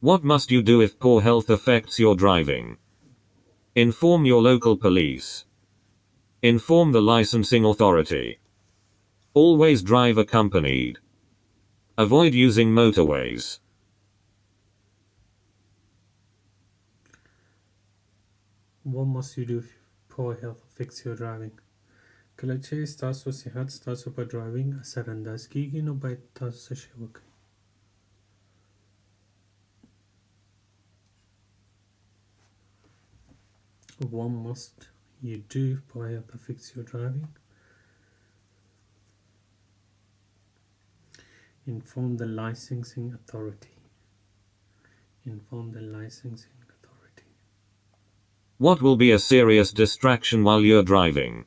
What must you do if poor health affects your driving? Inform your local police. Inform the licensing authority. Always drive accompanied. Avoid using motorways. What must you do if poor health affects your driving? کله چې ستاسو صحت ستاسو په ډرایوینګ اثر انداز کیږي نو باید تاسو څه شی وکړئ. What must you do if poor health affects your driving? Inform the licensing authority. Inform the licensing authority. What will be a serious distraction while you're driving?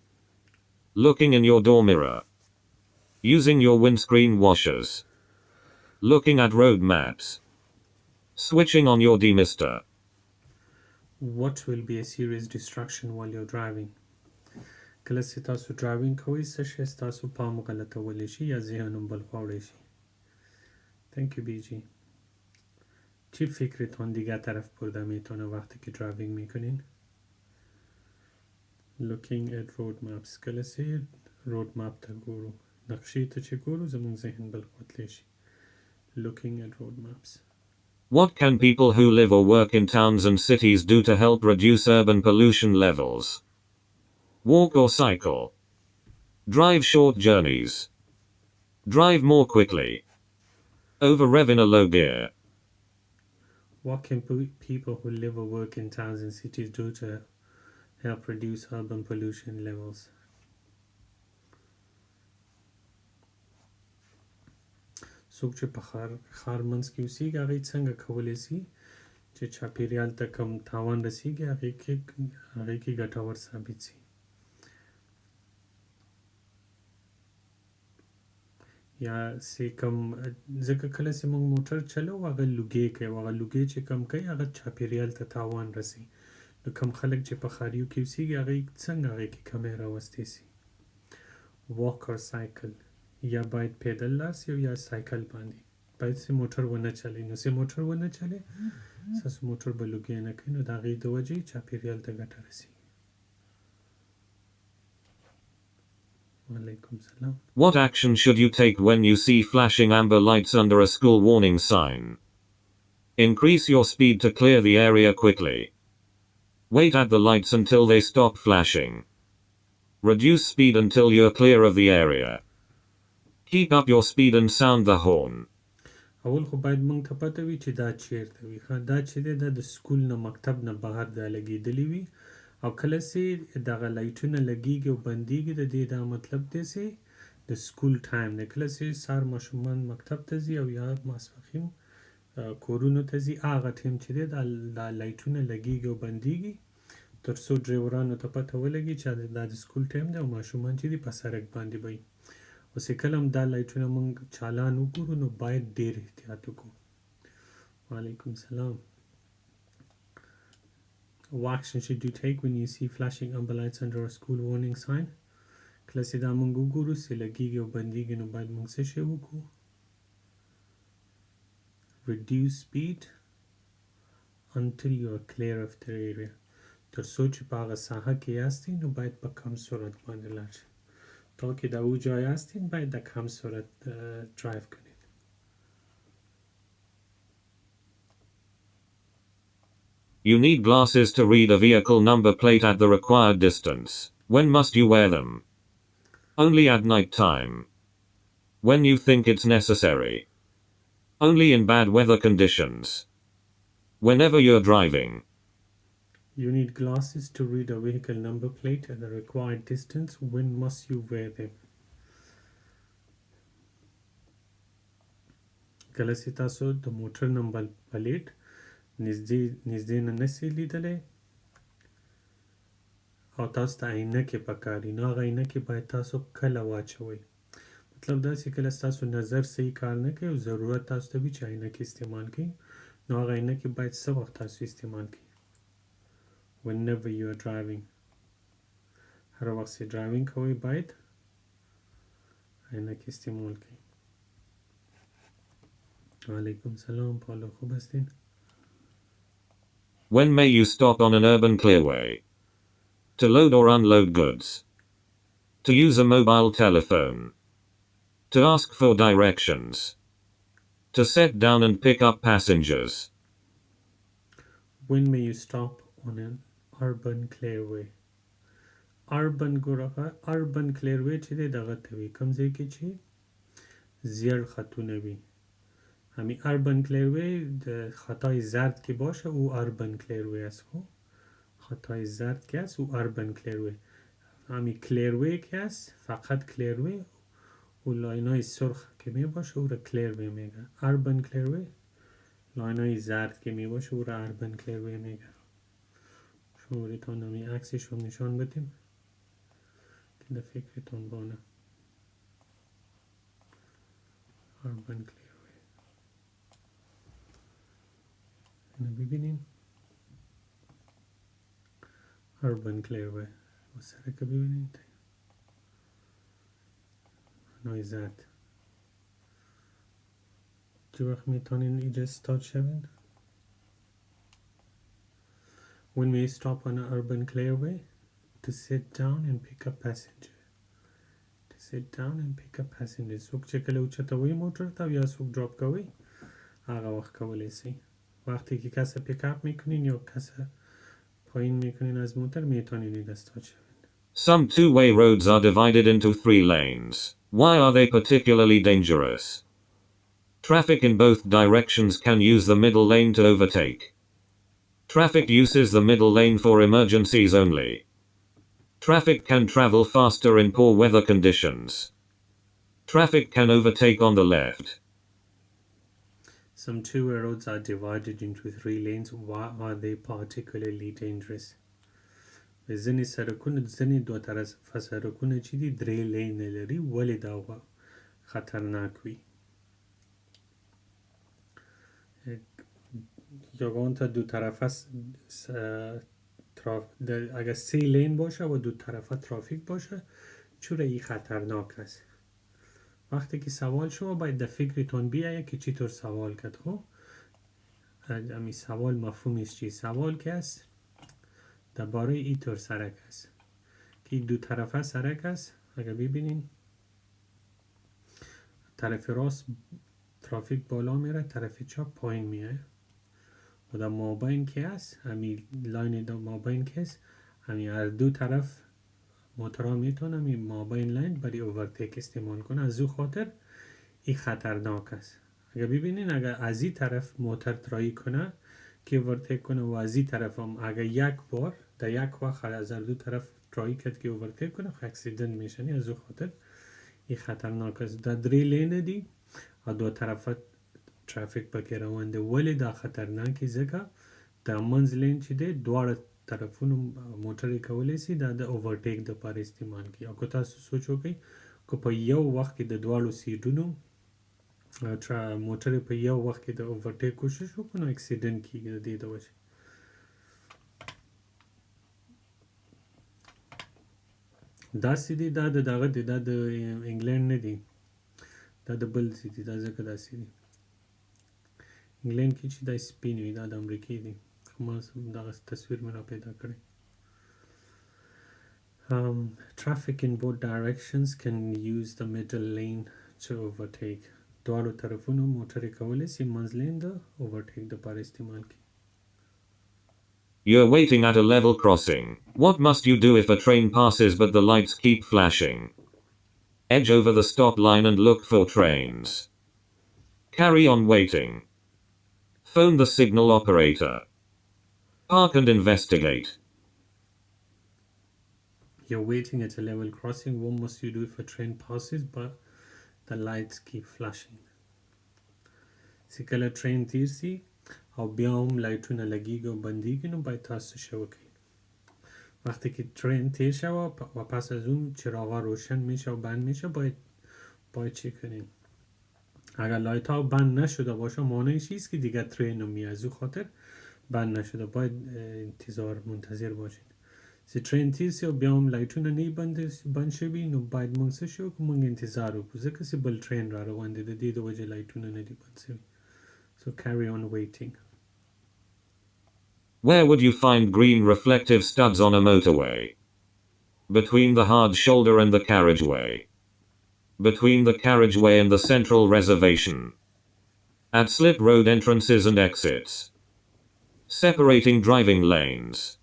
Looking in your door mirror. Using your windscreen washers. Looking at road maps. Switching on your demister. What will be a serious distraction while you're driving? کله چې تاسو ډرایوینګ کوئ څه شی ستاسو پام غلطولی شي یا ذهن هم بل خوا وړی شي. Thank you BG. چی فکرتون دیگر طرف برده میتونه وقتی که driving میکنین؟ Looking at road maps. کله چې road map ته ګورو نقشې ته چې ګورو زموږ ذهن بل خوا تلی شي. Looking at road maps. What can people who live or work in towns and cities do to help reduce urban pollution levels? Walk or cycle? Drive short journeys. Drive more quickly. Over-rev in a low gear. What can people who live or work in towns and cities do to help reduce urban pollution levels? څوک چې په ښار منځ کې اوسیږي هغوی څنګه کولی سي چې چاپیریال ته کم تاوان رسیږي هغې کې ګټور ثابت سي. یا چې کم ځکه کله چې موږ موټر چلو هغه لوګی کوي هغه لوګی چې کم کوي هغه چاپیریال ته تاوان رسي. نو کم خلک چې په ښاریو کې اوسیږي هغوی څنګه هغې کې کمی راوستی سي. Walk or cycle. یا باید پیدل لاړ سي او یا سایکل باندې باید چې موټر ونه چلی نو چې موټر ونه چلی ستاسو موټر به لوګی نه کوي نو د هغې د وجې چاپیریال ته ګټه رسي. وعلیکم سلام. What action should you take when you see flashing amber lights under a school warning sign? Increase your speed to clear the area quickly. Wait at the lights until they stop flashing. Reduce speed until you're clear of the area. Keep up your speed and sound the horn. اول خو باید موږ ته پته وي چې دا چیرته وي. دا چې دی دا د سکول نه مکتب نه بهر دا لګېدلي وي او کله چې دغه لایټونه لګېږي او بندېږي د دې دا مطلب دی چې د سکول ټایم دی. کله چې سهار ماشومان مکتب ته ځي او یا ماسپښین کورونو ته ځي هغه ټایم چې دی دا لایټونه لګېږي او بندېږي تر څو ډریورانو ته پته ولګي چې دا د سکول ټایم دی او ماشومان چې دي په سړک باندې به وي. او چې کله هم دا لایټونه موږ چالان وګورو نو باید ډېر احتیاط وکړو. وعلیکم سلام. What action should you take when you see flashing amber lights under a school warning sign? کله چې دا موږ وګورو چې لګېږي او بندېږي نو باید موږ څه شی وکړو؟ Reduce speed until you are clear of the area. تر څو چې په هغه ساحه کې یاستئ نو باید په کم سرعت باندې لاړ شئ. تا که در او جای هستین باید در کم سرعت درایو کنید. You need glasses to read a vehicle number plate at the required distance. When must you wear them? Only at night time. When you think it's necessary. Only in bad weather conditions. Whenever you're driving. You need glasses to read a vehicle number plate at the required distance. When must you wear them? کله چې تاسو د موټر نمبر پلیټ نږدې نه نسئ لیدلی او تاسو ته عینکې پکار دي نو هغه عینکې باید تاسو کله واچوئ. مطلب دا چې کله ستاسو نظر صحیح کار نه کوي او ضرورت تاسو ته وي چې عینکې استعمال کړئ نو هغه عینکې باید څه وخت تاسو استعمال کړئ. Whenever you are driving. هر وقت چې ډرایوینګ کوئ باید عینکې استعمال کړئ. وعلیکم سلام. پالو خوب هستین؟ When may you stop on an urban clearway? To load or unload goods. To use a mobile telephone. To ask for directions. To set down and pick up passengers. When may you stop on an urban clearway? Urban clearway چې دی دغه ته وي کوم ځای کې چې زیړ خطونه وي همین urban clearway د خطای زرد که باشه او urban clearway است خب خطای زرد که است او urban clearway همین clearway که است فقط clearway او لاینای سرخ که می باشه او را clearway میگه urban clearway لاینای زرد که می باشه او را urban clearway میگه شما بریتان همین عکسش رو نشان بدیم که در فکرتان بانه urban clearway اینو ببینیم urban clearway و سره که ببینید لاینای زرد چه وقت میتونین اینجا استارت شوین When we stop on an urban clearway to sit down and pick up passenger. To sit down and pick up passengers. څوک چې کله اوچتوي موټر ته یا څوک ډراپ کوي هغه وخت کولی شي وقتی که کس پیک اپ میکنین یا کس پایین میکنین از موتر میتونین این استارت شوین Some two-way roads are divided into 3 lanes. Why are they particularly dangerous? Traffic in both directions can use the middle lane to overtake. Traffic uses the middle lane for emergencies only. Traffic can travel faster in poor weather conditions. Traffic can overtake on the left. Some two-way roads are divided into 3 lanes. Why are they particularly dangerous? ځینې سړکونه ځینې دوه طرفه سړکونه چې دي 3 لین لري ولې دا خطرناک وي یا تا دو طرفه اگر 3 لین باشه و دو طرفه ترافیک باشه چرا این خطرناک است وقتی که سوال شما باید در فکرتون بیایه که چطور سوال کرد خب امی سوال مفهومش چی سوال که است درباره این طور سرک است که دو طرفه سرک است اگر ببینین طرف راست ترافیک بالا میره طرف چپ پایین میاد و در مابین که است همین لاین در مابین که است همین هر دو طرف موتورها میتونه همین مابین لاین برای اوورتیک استعمال کنه از او خاطر این خطرناک است اگر ببینین اگر از این طرف موتور ترایی کنه که اوورتیک کنه و از این طرف هم اگر یک بار در یک وقت از دو طرف ترایی کرد که اوورتیک کنه اکسیدنت میشنی از او خاطر این خطرناک است در 3 لین دی و دو طرف ترافیک پکې روان دی ولې دا خطرناکې ځکه د منځ لین چې دی دواړه طرفونو موټرې کولی شي دا د اوورټیک دپاره استعمال کړي او که تاسو سوچ وکړئ که په یو وخت کې د دواړو سیټونو موټرې په یو وخت کې د اوورټیک کوشش وکړو نو اکسیډنټ کېږي د دې د وجې داسې دی دا د دغه دی دا د انګلینډ نه دی دا د بل ځای دی دا ځکه داسې دی انګلینډ کې چې دا سپین وي دا د امریکې دی خو ما دغه تصویر مې را پیدا کړی traffic in both directions can use the middle lane to overtake دواړو طرفونو موټرې کولی شي منځ لین د اوورټیک دپاره استعمال کړي You're waiting at a level crossing. What must you do if a train passes but the lights keep flashing? Edge over the stop line and look for trains. Carry on waiting. Phone the signal operator. Park and investigate. You're waiting at a level crossing. What must you do if a train passes but the lights keep flashing? چې کله ټرین تیر سي او بیا هم لایټونه لګیږي او بندیږي نو باید تاسو څه وکړئ وقتی که ترین تیر شوه و پس از اون چراغا روشن میشه و بند میشه باید چی کنین اگر لایت ها بند نشده باشه معنیش ایست که دیگه ترین رو میاد از او خاطر بند نشده باید منتظر باشین سی ترین تیر سی و بیا هم لایتونه نی بند شوی نو باید مونږ څه شو که مونږ انتظار وکړو ځکه چې بل ترین را روان دی د دې د وجې لایتونه نه دي بند شوي So carry on waiting. Where would you find green reflective studs on a motorway? Between the hard shoulder and the carriageway. Between the carriageway and the central reservation. At slip road entrances and exits. Separating driving lanes.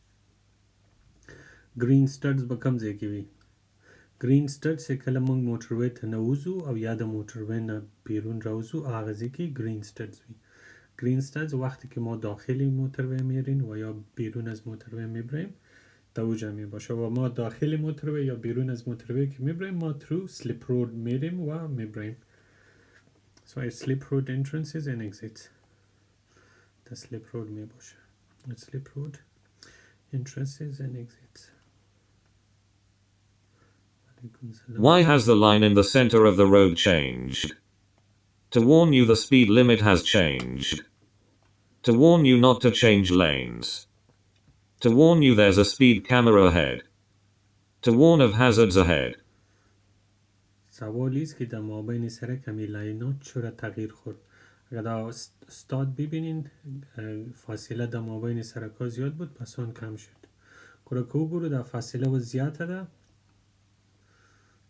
green studs به کوم ځای کې وي green studs چې کله موږ موټروی ته نوځو او یا د موټروی نه بیرون راوځو هغه ځای کې green studs وي green studs وقتی که ما داخل موتروی میریم و یا بیرون از موتروی میبریم توجه می باشه و ما داخل موتروی یا بیرون از موتروی که میبریم ما through slip road میریم و میبریم so slip road entrances and exits the slip road می باشه slip road entrances and exits. Why has the line in the center of the road changed? To warn you the speed limit has changed. To warn you not to change lanes. To warn you there's a speed camera ahead. To warn of hazards ahead. سوالی است که در مابین سر کمی لاینات چرا تغییر خورد اگر در استاد ببینین فاصله در مابین سرکا زیاد بود پس آن کم شد کرا که وګورو دا فاصله و زیاته ده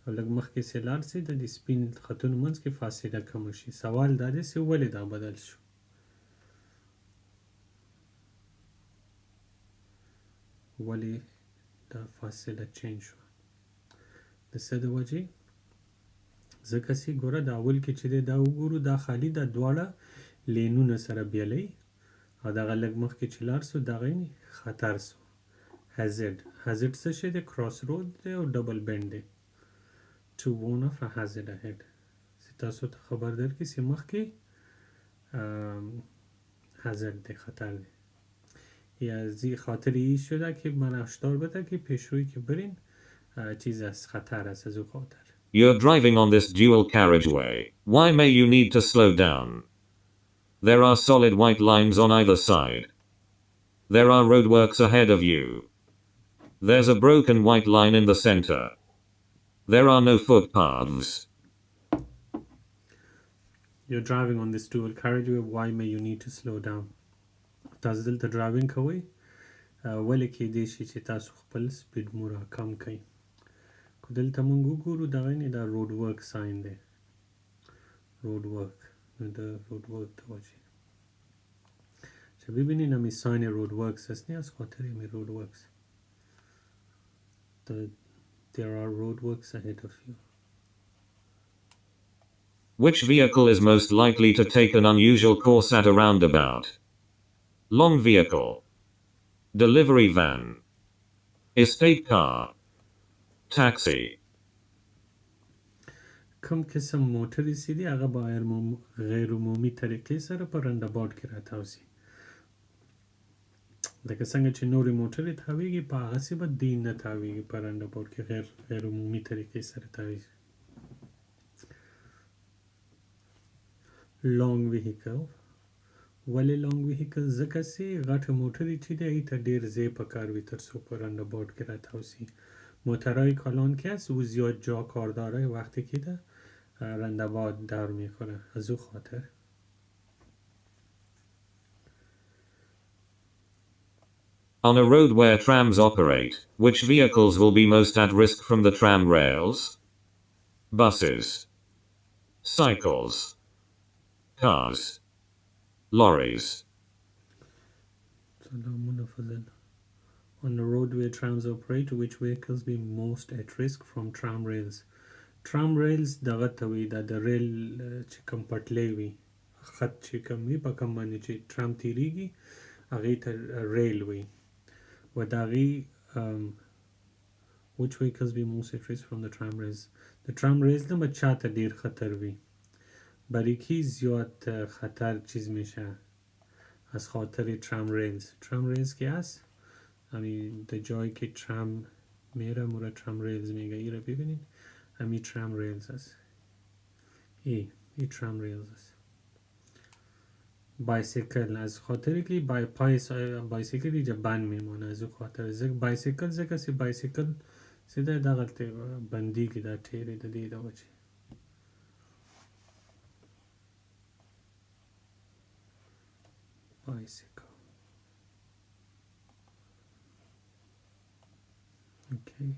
او لږ مخکې سې لاړ سي د دې سپین خطونو منځ کې فاصله کمه شي سوال دا دی چې ولې دا بدل شو ولې دا فاصله چینج شو د څه د وجې ځکه چې ګوره د اول کې چې دی دا وګورو دا خالي دا دواړه لینونه سره بیلوي او دغه لږ مخکې چې لاړ سو دغه خطر سو hazard څه شی دی کراس رود دی او ډبل بند دی to warn of a hazard ahead چې تاسو ته خبر درکړي چې مخکې hazard دی خطر دی یا زی خاطر این شده که من هشدار بده که پیشروی که برین چیز از خطر است از او خاطر You're driving on this dual carriageway. Why may you need to slow down? There are solid white lines on either side. There are roadworks ahead of you. There's a broken white line in the center. There are no footpaths. You're driving on this dual carriageway. Why may you need to slow down? تاسو دلته ډرایوینګ کوئ ولې کېدای شي چې تاسو خپل سپیډ مو راکم کړئ که دلته موږ وګورو دغه نه دا روډ ورک ساین دی روډ ورک نو د روډ ورک ته وجه چې ببینین همین ساین روډ ورکس هست نه از خاطر همین روډ ورکس there are road works ahead of you. Which vehicle is most likely to take an unusual course at a roundabout? Long vehicle. Delivery van. Estate car. Taxi. کوم قسم موټر چې دی هغه به غیر عمومي طریقې سره په رنډاباټ کې راتاوسي لکه څنګه چې نورې موټرې تاویږي په هغسې به دی نه تاویږي په رنډاباټ کې غیر عمومي طریقې سره تاویږي لانګ ویهیکل ولې لانګ ویهیکل ځکه چې غټه موټرې چې دی هغې ته ډېر ځای پکار وي تر څو په رنډاباټ کې راتاوسي موترهای کلان که هست او زیاد جا کار داره وقتی که ده رندباد در میکنه از او خاطر On a road where trams operate, which vehicles will be most at risk from the tram rails? Buses. Cycles. Cars. Lorries. On the road where trams operate, which vehicles be most at risk from tram rails? Tram rails دغه ته وي دا د ریل چې کوم پټلۍ وي خط چې کوم وي په کوم باندې چې ټرام تیریږي هغې ته ریل وي و د هغې which vehicles be most at risk from the tram rails د tram rails نه به چاته ډېر خطر وي بریکی زیاد خطر چیز میشه از خاطر ترام ریلز که هست همین در جایی که ترام میره مورا ترام ریلز میگه ای را ببینید همین ترام ریلز هست ای ترام ریلز هست بایسیکل از خاطر که بایسیکل اینجا بند میمونه از او خاطر بایسیکل زکر سی بایسیکل سیده دا غلطه بندی که دا تیره دا دیده وچه bicycle Okay.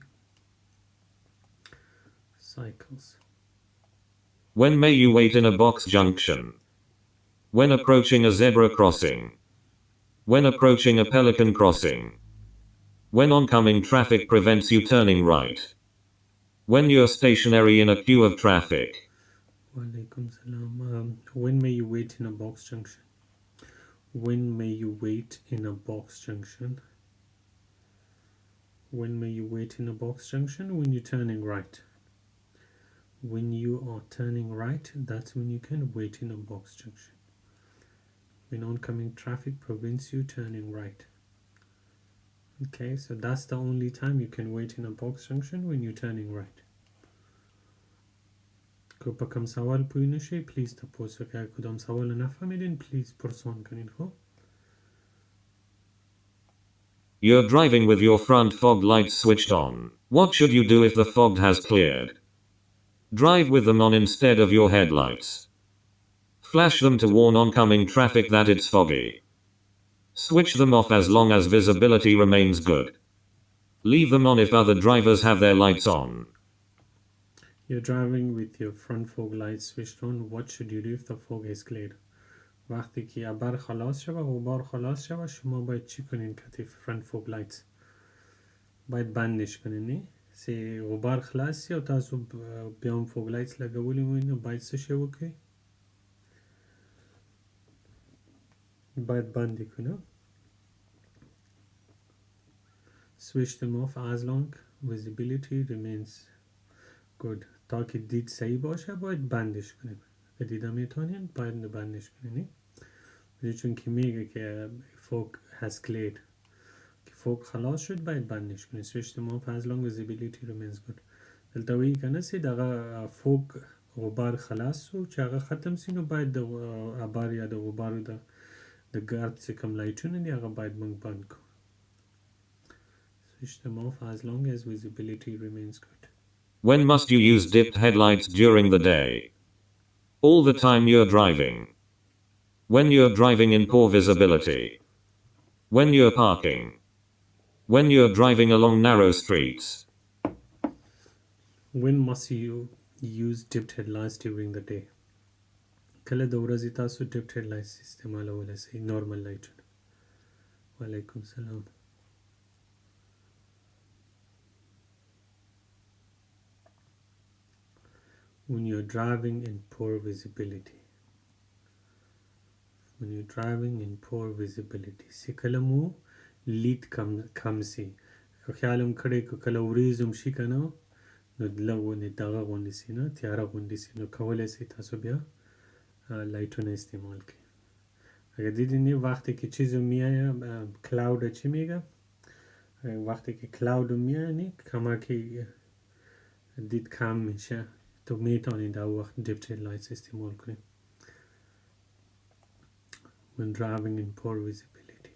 Cycles. When may you wait in a box junction? When approaching a zebra crossing. When approaching a pelican crossing. When oncoming traffic prevents you turning right. When you're stationary in a queue of traffic. Walaikum salam. When may you wait in a box junction? When may you wait in a box junction? When may you wait in a box junction? When you're turning right. When you are turning right, that's when you can wait in a box junction. When oncoming traffic prevents you turning right. Okay, so that's the only time you can wait in a box junction, when you're turning right. که په کوم سوال پوه نشئ پلیز تپوس وکړئ. کدام سوال نفهمیدین پلیز پرسان کنین. خب You're driving with your front fog lights switched on. What should you do if the fog has cleared? Drive with them on instead of your headlights. Flash them to warn oncoming traffic that it's foggy. Switch them off as long as visibility remains good. Leave them on if other drivers have their lights on. You're driving with your front fog lights switched on. What should you do if the fog is cleared? وقتی که ابر خلاص شود و غبار خلاص شود شما باید چی کنین؟ که فرنت فوگ لایتس باید بندش کنین. نه سی غبار خلاص یا تاسو بیا هم فوگ لایتس لګولې وي نو باید څه شی وکړئ؟ باید بند یې کړو. Switch them off as long visibility remains good. تا که دید صحیح باشه باید بندش کنیم. که دیده میتونین باید بندش کنین. چون که میگه که fog has cleared که fog خلاص شد باید بندش کنین. Switch them off as long visibility remains good. دلته وی کنه سی دغه fog غبار خلاص شو چې هغه ختم سی نو باید د ابر یا د غبار د ګارد چې کوم لایټونه دي هغه باید موږ بند کړو. Switch them off as long as visibility remains good. When must you use dipped headlights during the day? All the time you're driving. When you're driving in poor visibility. When you're parking. When you're driving along narrow streets. When must you use dipped headlights during the day? کله د ورځې تاسو dipped headlights استعمالولی شئ نورمال لایټونه. وعلیکم سلام. When you're driving in poor visibility. When you're driving in poor visibility. سی کله مو لید کم سی. که خیالم کړی که کله وریځم شي که نه نو لږ دغه غوندې سي نه تیاره غوندې سي نو کولی سئ تاسو بیا لایټونه استعمال کړئ. اگر دیدین وقتی که چیزو میایه کلاود چی میگه؟ وقتی که کلاود میایه نه کما که دید کم میشه تو میتونید در وقت dipped headlights استعمال کنید. When driving in poor visibility.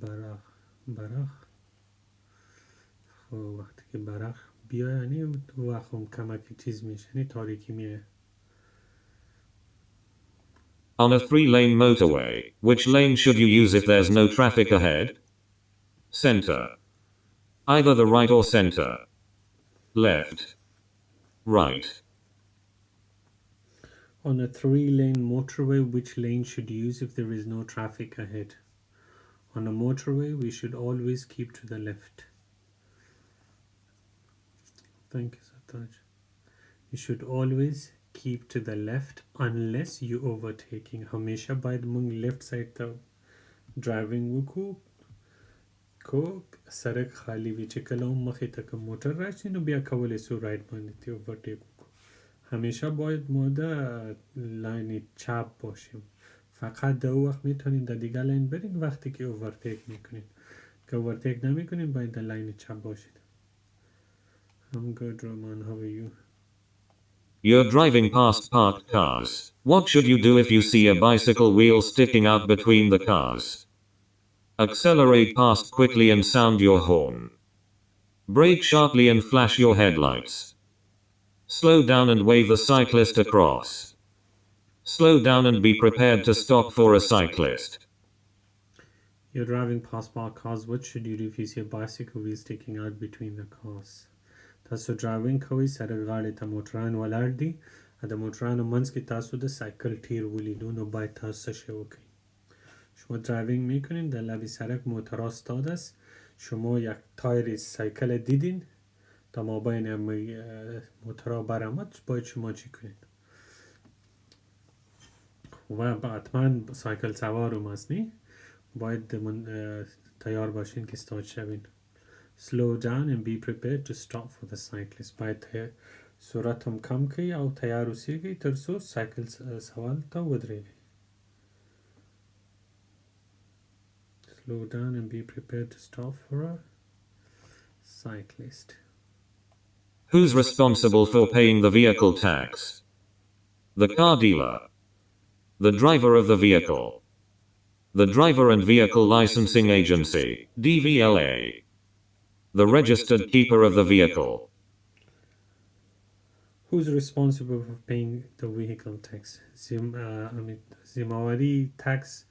براق خب وقتی که براق بیایه نه تو وقت هم کمکی چیز میشه نه تاریکی میایه. On a 3-lane motorway, which lane should you use if there's no traffic ahead? Center. Either the right or center. Left. Right. On a 3-lane motorway, which lane should you use if there is no traffic ahead? On a motorway, we should always keep to the left. Thank you, Sataj. You should always keep to the left unless you overtaking. हमेशा باید موږ left side ته driving وکړو کو سړک خالی وي چې کله هم مخې ته کوم موټر راشي نو بیا کولی سو رایټ باندې ته overtake وکړو. همیشه باید ما در لاین چپ باشیم. فقط در وقت میتونید در دیگه لاین برین وقتی که overtake میکنید. که overtake نمیکنید باید در لاین چپ باشید. I'm good, Roman. How are you? You're driving past parked cars. What should you do if you see a bicycle wheel sticking out between the cars? Accelerate past quickly and sound your horn. Brake sharply and flash your headlights. Slow down and wave the cyclist across. Slow down and be prepared to stop for a cyclist. You're driving past parked cars. What should you do if you see a bicycle wheel sticking out between the cars? تاسو ډرایوینګ کوئ سره غاړې ته موټران ولاړ دي د موټرانو منځ کې تاسو د سایکل تیر ولیدو نو باید تاسو څه شی وکړی شما درایوینگ میکنین در لبی سرک موتور استاد است شما یک تایر سایکل دیدین تا ما بین موتورها برآمد باید شما چی کنین و حتما سایکل سوارم هستنی باید تیار باشین که استارت شوین slow down and be prepared to stop for the cyclist باید سرعت هم کم کی او تیار اوسیږئ تر څو سایکل سوار ته ودرېږئ slow down and be prepared to stop for a cyclist. Who's responsible for paying the vehicle tax? The car dealer. The driver of the vehicle. The Driver and Vehicle Licensing Agency, DVLA. The registered keeper of the vehicle. Who's responsible for paying the vehicle tax? Zimawari tax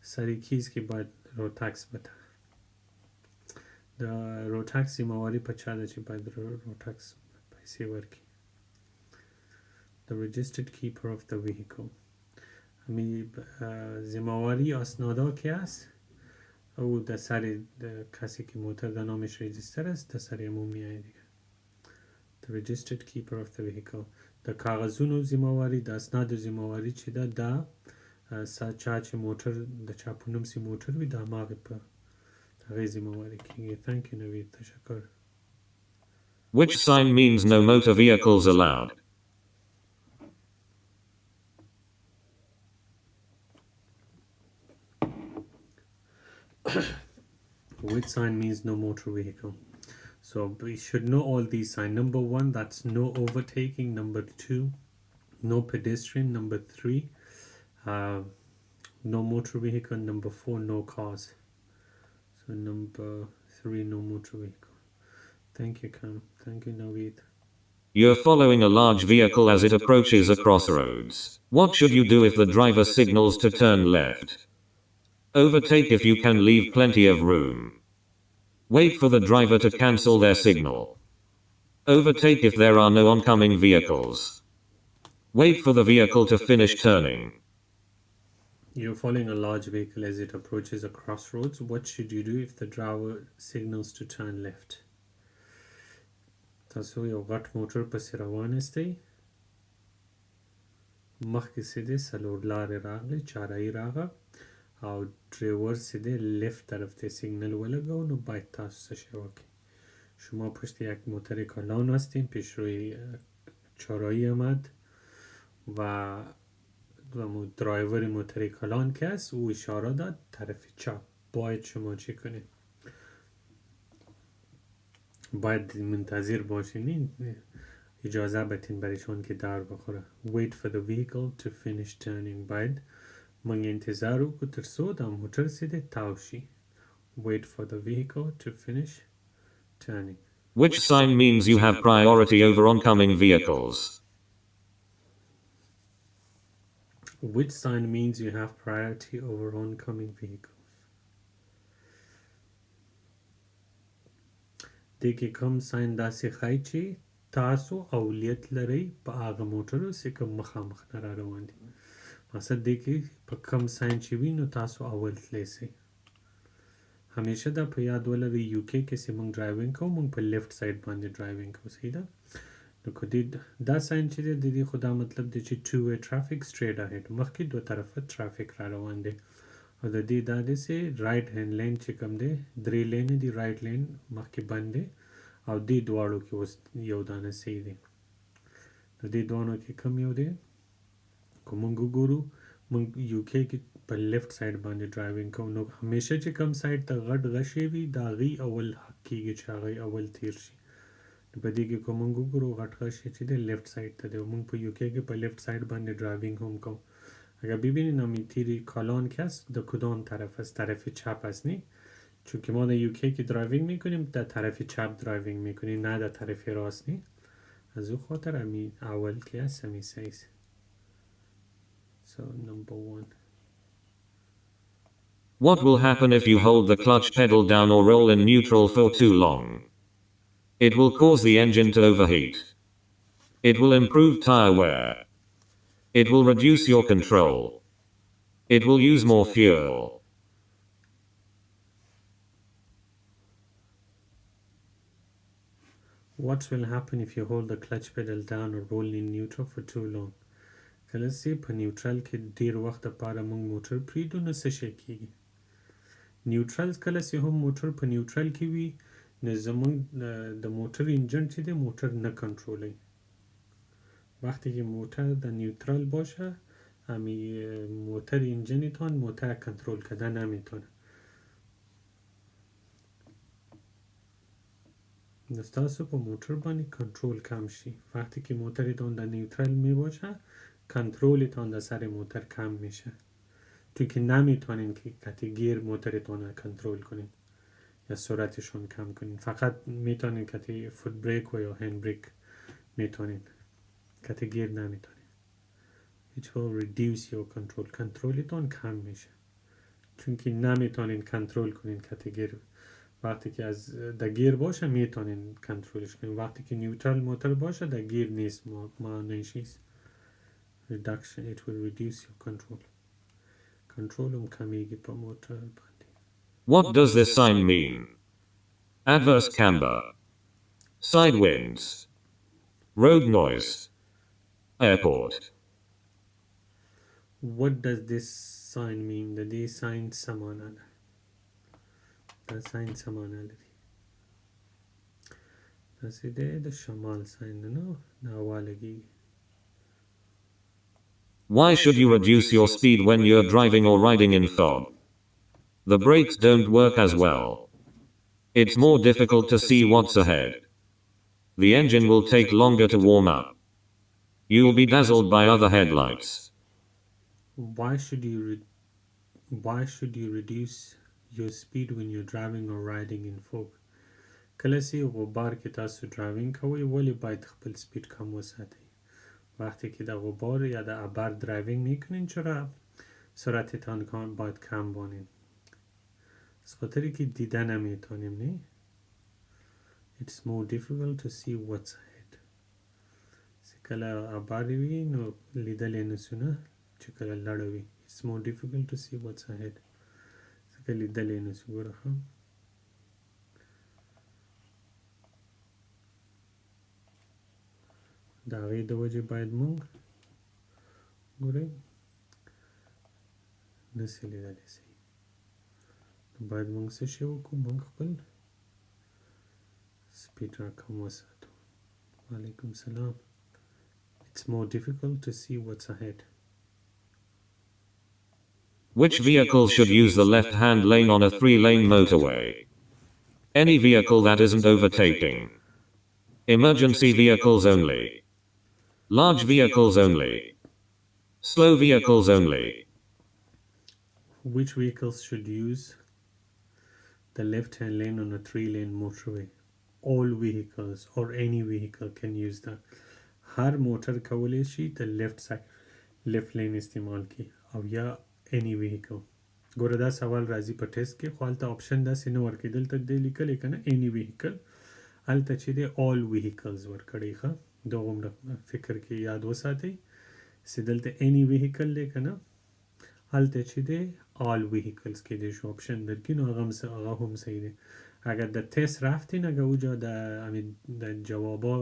سری کیست که باید رو تکس بده د رو تکس زمواری په چا ده چې باید رو تکس پیسې ورکړي the registered keeper of the vehicle زمواری اسنادا کی است او در سر کسی که موتر در نامش رجیستر است در سر عمومی های دیگه the registered keeper of the vehicle د کاغذونو زمواری د اسنادو زمواری چې ده دا چا چې موټر د چا په نوم سي موټر وي د هماغې په هغې ذمهواري کېږي thank you نوید تشکر Which sign means no motor vehicles allowed? Which sign means no motor vehicle? So we should know all these signs. Number 1, that's no overtaking. Number 2, no pedestrian. Number 3, no motor vehicle. Number 4, no cars. So number 3, no motor vehicle. Thank you, Kam. Thank you, Naveed. You're following a large vehicle as it approaches a crossroads. What should you do if the driver signals to turn left? Overtake if you can, leave plenty of room. Wait for the driver to cancel their signal. Overtake if there are no oncoming vehicles. Wait for the vehicle to finish turning. You're following a large vehicle as it approaches a crossroads. What should you do if the driver signals to turn left? تاسو یو غټ موټر پسې روان استئ مخکې سیده څلور لارې راغلې چاره‌ای راغه او ډریور سیده لیفت طرف ته سیگنال ولگاو نو باید تاسو څه شی وکړئ شما پشت یک موتر کلان هستین پیشروی چهارراهی آمد و درایور موتر کلان که است او اشاره داد طرف چپ باید شما چی کنید باید منتظر باشین اجازه بتین برایشان که در بخوره wait for the vehicle to finish turning باید من انتظار رو که ترسو دا موتر سیده تاوشی wait for the vehicle to finish turning Which sign means you have priority over oncoming vehicles? Which sign means you have priority over oncoming vehicles? دیکې کوم ساين داسې ښایي چې تاسو اولیت لرئ په هغه موټرو چې کوم مخامخ نه را روان دي مثلا دیکې په کوم ساين چې وي نو تاسو اول تللی سئ همیشه دا په یاد ولرئ یو کې چې موږ ډرایوینګ کوو موږ په لیفت ساید باندې ډرایوینګ کوو صحیح ده نو که دا ساين چې دی د دې خو دا مطلب دی چې ټو وی ټرافیک سټریټ اهیډ مخکې دوه طرفه ټرافیک را روان دی او د دې دا دی چې رایټ هینډ لین چې کوم دی درې لینې دي رایټ لین مخکې بند دی او دې دواړو کې اوس یو دانه صحیح دی د دې دوانو کې کم یو دی که موږ وګورو موږ یو کې په لیفت ساید باندې ډرایوینګ کوو نو همیشه چې کم ساید ته غټ غشی وي د هغې اول حق کېږي چې هغه اول تیر شي نو په دې کې که موږ وګورو غټ غشی چې دی لیفت ساید ته دی او موږ په یو کې په لیفت ساید باندې ډرایوینگ هم کوو اگر ببینید تیری کالان که است در کدام طرف است طرف چپ است نی چون که ما در یوکی که درایوینگ میکنیم در طرف چپ درایوینگ میکنیم نه در طرف راست نی از او خاطر امی اول که است همی سیز so number 1 What will happen if you hold the clutch pedal down or roll in neutral for too long? It will cause the engine to overheat. It will improve tire wear. It will reduce your control. It will use more fuel. What will happen if you hold the clutch pedal down or roll in neutral for too long? کله چې په نیوټرل کې ډیر وخت لپاره موږ موټر پریږدو نو څه شی کیږي نیوټرل کله چې هم موټر په نیوټرل کې وي نو زموږ د موټر انجن چې دی موټر نه کنترلوي وقتی که موتر در نیوترال باشه همی موتر انجنتان موتر کنترل کردن نمیتونه نستاسو په موتر باندې کنترل کم شي وقتی که موترتان در نیوترال می باشه کنترلتان در سر موتر کم میشه توی که نمیتونین که قطع گیر موترتان رو کنترل کنین یا سرعتشون کم کنین فقط میتونین قطع فوت بریک و یا هند بریک میتونین قطع گیر نمیتونین it will reduce your control کنترلتان کم میشه چون که نمیتونین کنترل کنین قطع گیر وقتی که از در گیر باشه میتونین کنترلش کنین وقتی که نیوترال موتر باشه در گیر نیست معنیش نیست reduction it will reduce your control کنترلم کمیگی په موتر باندې What does this sign mean? Adverse camber. Side winds. Road noise. Airport. what does this sign mean د دې sign څه معنا ده دا sign څه معنا لري داسې دی د شمال sign ده نو دا هوا لګیږي Why should you reduce your speed when you're driving or riding in fog? The brakes don't work as well. It's more difficult to see what's ahead. The engine will take longer to warm up. You'll be dazzled by other headlights. why should you reduce your speed when you're driving or riding in fog کله چې غبار کې تاسو ډرایوینګ کوئ ولې باید خپل سپید کم وساتئ وقتی که در غبار یا در ابر درایوینگ میکنین چرا سرعتتان باید کم بانین از خاطری که دیدن نمیتونیم نه it's more difficult to see what's ahead کله ابری وی نو لیدل نسونه چې کله لړوي it's more difficult to see what's ahead کله لیدل نسو ګورخه دا غي د وجه باید مونږ ګورئ نسې لیدلی سي باید مونږ څه شی وکړو مونږ خپل سپیډ راکم وساتو وعلیکم السلام it's more difficult to see what's ahead Which vehicle should use the left-hand lane on a 3-lane motorway? Any vehicle that isn't overtaking. Emergency vehicles only. Large vehicles only. Slow vehicles only. which vehicles should use the left-hand lane on a 3-lane motorway all vehicles or any vehicle can use that هر موټر کولی شي د left lane استعمال کی او یا any vehicle ګوره دا سوال راځي په ټیسټ کې خو هلته آپشن داسې نه ورکړي دلته دې لیکلی که نه any vehicle هلته چې دی all vehicles ورکړی ښه دغه عمره فکر کې یاد وساتئ چې دلته any vehicle دی که نه هلته چې دی all vehicles کې دی شو آپشن درکړي نو هغه هم صحیح دی اگر در تست رفتین اگر اوجا در جوابا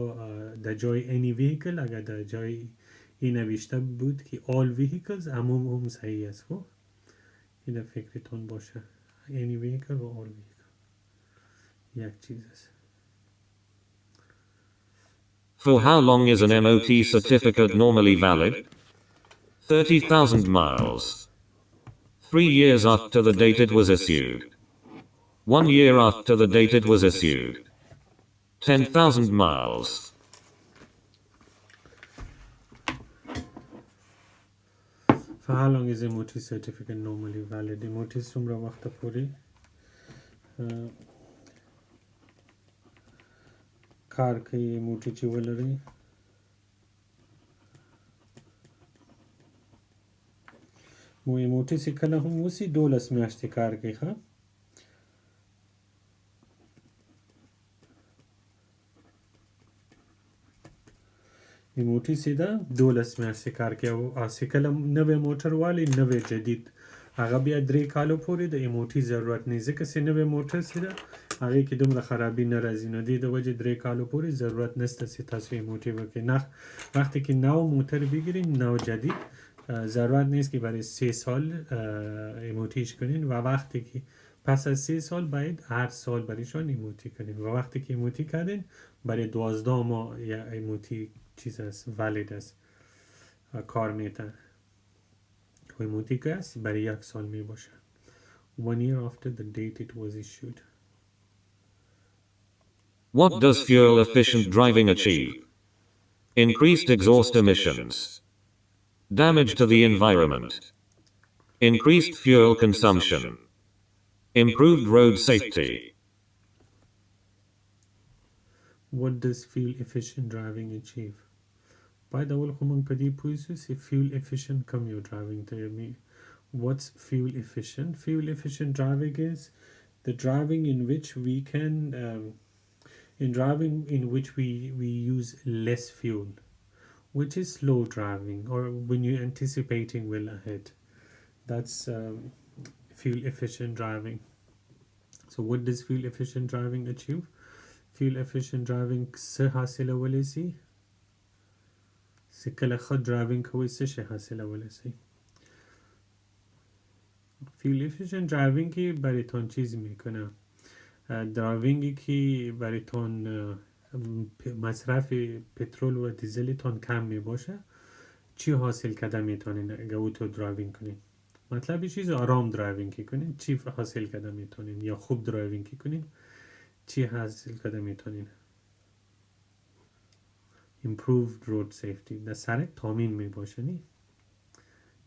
در جای any vehicle اگر در جای این نوشته بود که all vehicles هم صحیح است خب این فکرتون باشه any vehicle و all vehicle یک چیز است For how long is an MOT certificate normally valid? 30,000 miles. 3 years after the date it was issued. 1 year after the date it was issued. 10,000 miles. For how long is a MOT certificate normally valid? MOT څومره وخت پورې کار کوي MOT چې ولري وې موټر چې کله هم وسی 12 میاشتې کار کوي ښه موټر چې ده 12 میاشتې کار کوي او چې کله نوې موټر والی نوې جدید هغه بیا 3 کالو پورې د ایموټي ضرورت نه ځکه چې نوې موټر چې ده هغه کې دومره خرابی نه راځي نو د وجه 3 کالو پورې ضرورت نشته چې تاسو ایموټي وکړئ نه وقتی که نو موتر بگیرین نو جدید ضرورت نیست که برای 3 سال ایموتیش کنین و وقتی که پس از 3 سال باید هر سال برایشان ایموتی کنین و وقتی که ایموتی کردین برای 12 ماه یا ایموتی چیز است valid است کار میتن و ایموتی که است برای 1 سال می باشه 1 year after the date it was issued. What does fuel efficient driving achieve? Increased exhaust emissions. Damage to the environment. Increased fuel consumption. Improved road safety. What does fuel efficient driving achieve? باید اول خو موږ په دې پوه شو چې fuel efficient کوم یو driving ته یعنې what's fuel efficient? Fuel efficient driving is the driving in which we can we use less fuel, which is slow driving or when you're anticipating well ahead. That's fuel efficient driving. So what does fuel efficient driving achieve? Fuel efficient driving څه حاصلولی سي چې کله ښه driving کوئ څه شی حاصلولی سي fuel efficient driving کې برایتان چیز میکنه دراوینگی که برایتان مصرف پترول و دیزلتان کم می باشه چی حاصل کرده میتونین اگه اوتو دراوینگ کنین مطلب چیز آرام دراوینگ کنین چی حاصل کرده میتونین یا خوب دراوینگ کنین چی حاصل کرده میتونین improved road safety در سرک تامین می باشه نی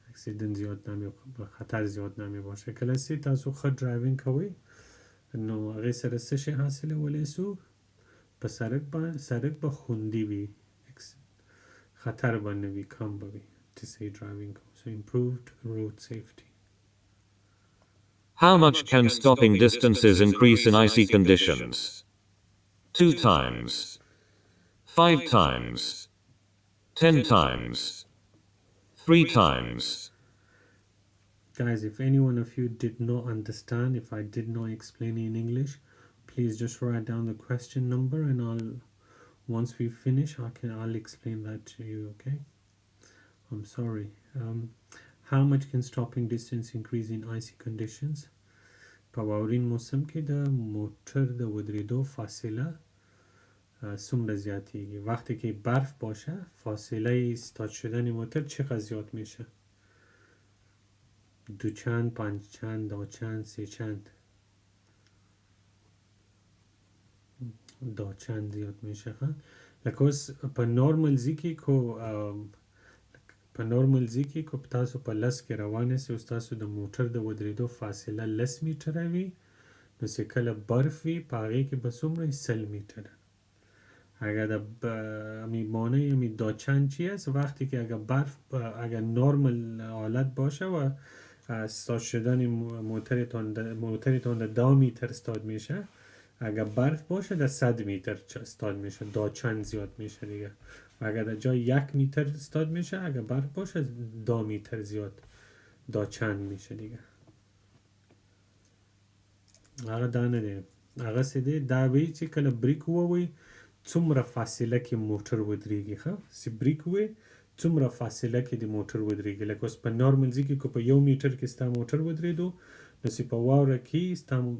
اکسیدنت زیاد نمی خطر زیاد نمی باشه کلاسی تاسو خود دراوینگ کوي نو هغه سره څه شي حاصلولی سو په سرک به خوندي وي خطر به نه وي کم به وي to say driving so improved road safety. How much can stopping distances increase in icy conditions? 2 times. 5 times. 10 times. 3 times. Guys, if any one of you did not understand, if I did not explain in English, please just write down the question number and once we finish, I'll explain that to you, okay? I'm sorry. How much can stopping distance increase in icy conditions? په واورین موسم کې د موټر د ودرېدو فاصله څومره زیاتیږي وقتی که برف باشه فاصله استارت شدن موتر چقدر زیاد میشه 2 چند 5 چند 2 چند 3 چند 2 چند زیاد میشه لکه په نورمالزی کې کو تاسو په لس کې روانه سي او تاسو د موټر د ودرېدو فاصله لس میټره وي نو چې کله برف وي په هغې کې به څومره 100 میټره اگر مانه یعنی 2 چند چی است وقتی که اگر نورمال حالت باشه و استارت شدن موترتان در 2 میتر استارت میشه اگر برف باشه در 100 میتر استارت میشه 2 چند زیاد میشه دیگه و اگر در جای 1 میتر استارت میشه اگر برف باشه 2 میتر زیاد 2 چند میشه دیگه هغه دا نه دی هغه څه دی دا وی چې کله بریک ووي څومره فاصله کې موټر ودرېږي چې بریک وي څومره فاصله کې د موټر ودرېږي لکه اوس په نورمالزي کې کو په 1 میټر کې ستا موټر ودرېدو نو چې په واوره کې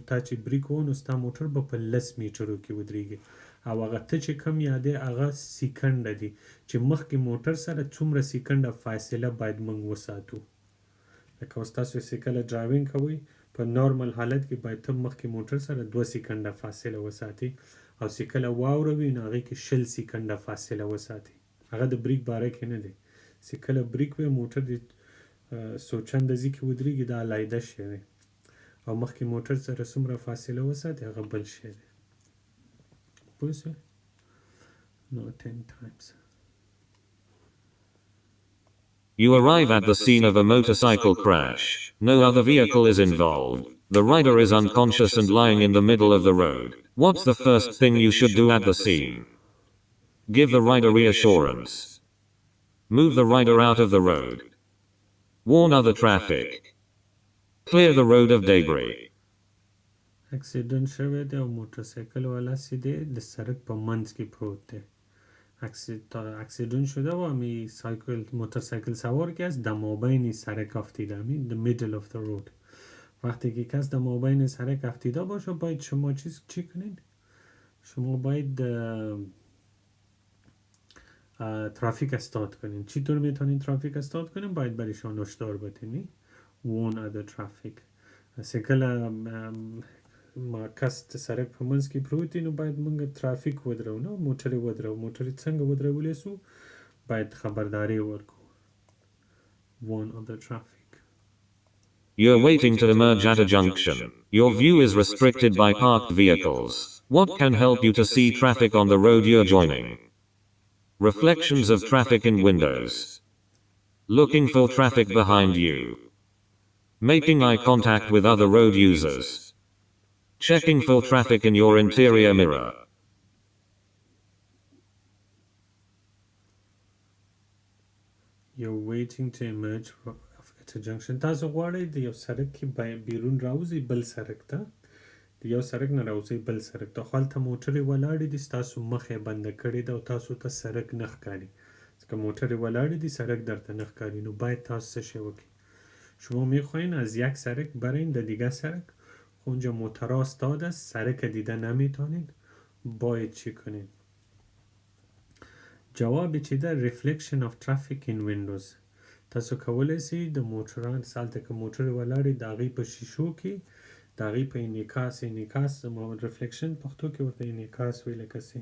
تا چې بریک و نو ستا موټر به په 10 میټرو کې ودرېږي او هغه ته چې کم یادې هغه سیکنډ دي چې مخکې موټر سره څومره سیکنډه فاصله باید موږ وساتو لکه اوس تاسو چې کله ډرایوینګ کوئ په نورمال حالت کې باید ته مخکې موټر سره 2 سیکنډه فاصله وساتي او چې کله واوره وي نو هغې کې 20 سیکنډه فاصله وساتي هغه د بریک باره کې نه دی چې کله بریک وي موټر د څو چنده ځای کې ودرېږي دا علیحده شی دی او مخکې موټر سره څومره فاصله وساتي هغه بل شی دی پوه شوې نو 10 times You arrive at the scene of a motorcycle crash. No other vehicle is involved. The rider is unconscious and lying in the middle of the road. What's the first thing you should do at the scene? Give the rider reassurance. Move the rider out of the road. Warn other traffic. Clear the road of debris. Accident شوی دی او موټرسایکل والا سیده د سړک په منځ کې پروت دی. اکسیدنت شده و امی موتورسایکل سوار که است در مابین سرک افتیده، امی the middle of the road. وقتی که کس در مابین سرک افتیده باشه باید شما چی کنید؟ شما باید ترافیک استارت کنین. چطور میتونین ترافیک استارت کنین؟ باید برایشان هشدار بدین. warn other traffic. سکل ما کس سرک په منځ کې پروت نو باید موږ ترافیک ودرو، نو موټر ودرو. موټر څنګه ودرولې سو؟ باید خبرداري ورکو. warn other traffic. You're waiting to emerge at a junction. Your view is restricted by parked vehicles. What can help you to see traffic on the road you're joining? Reflections of traffic in windows. Looking for traffic behind you. Making eye contact with other road users. Checking for traffic in your interior mirror. You're waiting to emerge at a junction. تاسو غواړئ د یو سړک کې بیرون راوځئ بل سړک ته، د یو سړک نه راوځئ بل سړک ته. خو هلته موټرې ولاړې دي، ستاسو مخ یې بنده کړې ده او تاسو ته سړک نه ښکاري. ځکه موټرې ولاړې دي، سړک درته نه ښکاري. نو باید تاسو څه شی وکړئ؟ شما میخواین از یک سرک برین در دیگه سرک، اونجا موترها استاد است، سرک دیده نمیتونید، باید چی کنید؟ جواب چی ده؟ reflection of traffic in windows. تاسو کولی سي د موټران سالته که موټر ولاړې د هغې په شیشو کې د هغې په انعکاس reflection پښتو کې ورته انعکاس ویلی کسې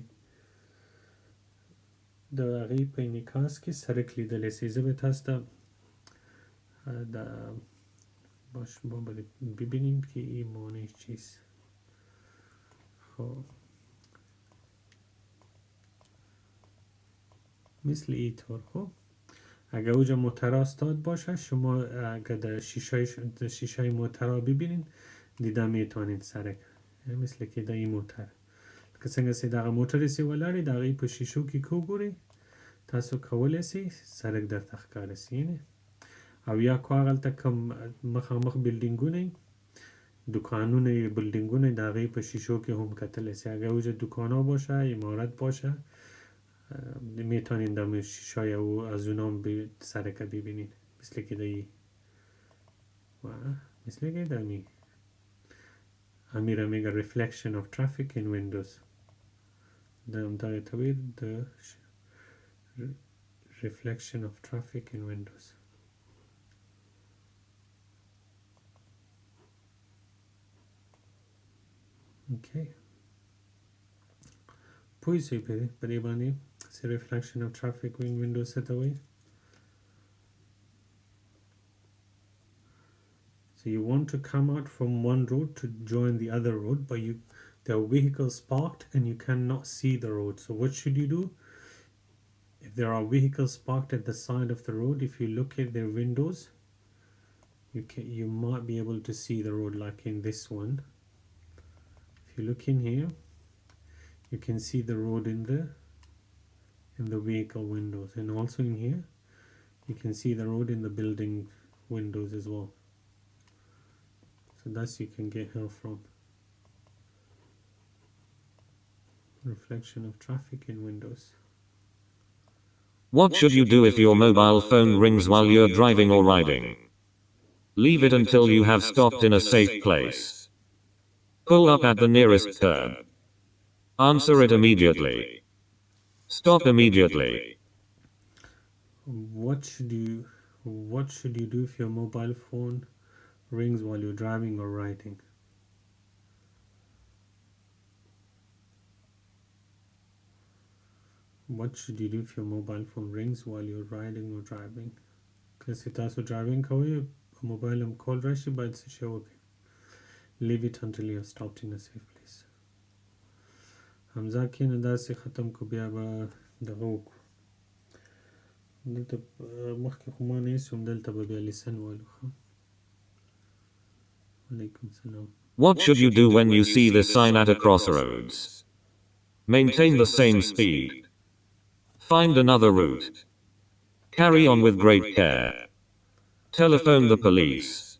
د هغې په انعکاس کې سرک لیدلی سي. زه به تاسو ته ما باید ببینیم که این معنی چیست. خب مثل این طور. خب اگر اوجا موترها استاد باشه، شما اگر در شیشه موترها ببینید دیده میتونید سرک، مثل که در این موتر که څنګه سي دغه موټر سي ولاړې د هغې په شیشو کې که وګورئ تاسو کولی سئ سرک درته ښکاره سي. او یا که هغلته کوم مخامخ بلډینګونه دکانونه بلډینګونه د هغې په شیشو کې هم کتلی سي. اگر اوجا دکانها باشه، عمارت باشه، میتونید در شیشای او از اونام سرک ببینید، مثل که دایی مثل که دمی امیره میگه reflection of traffic in windows. در طبیر the reflection of traffic in windows. Okay. پوی سوی په دې باندې څه reflection of traffic in windows څه ته وایي؟ So you want to come out from one road to join the other road, but there are vehicles parked and you cannot see the road. So what should you do? If there are vehicles parked at the side of the road, if you look at their windows, you might be able to see the road, like in this one. If you look in here, you can see the road in the vehicle windows, and also in here you can see the road in the building windows as well. So that's you can get help from. Reflection of traffic in windows. What should you do if your mobile phone rings while you're driving or riding? Leave it until you have stopped in a safe place. Pull up at the nearest curb. Answer it immediately. Stop immediately. What should you do if your mobile phone rings while you're driving or riding? What should you do if your mobile phone rings while you're riding or driving? کسی تاسو driving کوئ موبایل هم کال راشي باید څه شی وکړئ؟ Leave it until you have stopped in a safe place. حمزه کینه داسې ختم کو بیا به دغه وکړو. دلته مخکې خو ما نه ایسوم دلته به بیا لیسن والو ښه وعلیکم السلام What should you do when you see this sign at a crossroads? Maintain the same speed. Find another route. Carry on with great care. Telephone the police.